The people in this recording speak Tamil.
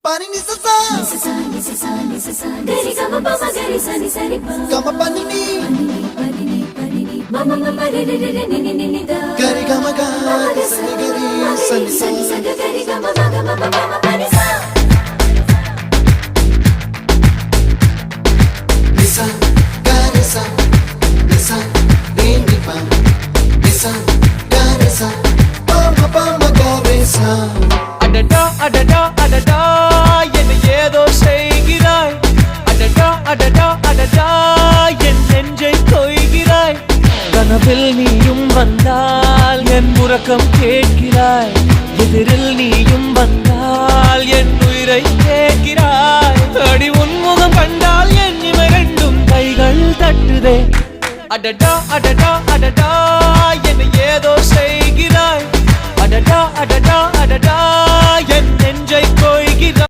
Pani ni sa sa gari gama pa ma gari sa ni sa ri pa gama pani ni mama mama re re re ni ni ni da gari gama ga sa ni gari sa ni sa gari gama ma gama mama pani sa nisa gari sa nisa re ni pa nisa gari sa pa ma gari sa அடடா அடடா அடடா என்ன ஏதோ செய்கிறாய் அடடா அடடா அடடா என் நெஞ்சை கொய்கிறாய் கனவில் நீயும் வந்தால் என் உறக்கம் கேட்கிறாய் எதிரில் நீயும் வந்தால் என் உயிரை கேட்கிறாய் அடி உன்முகம் கண்டால் என் இமை ரெண்டும் கைகள் தட்டுதே அடடா அடடா அடடா என்ன ஏதோ செய்கிறாய் அடடா அடடா அடடா என் நெஞ்சை கொய்கிறாய்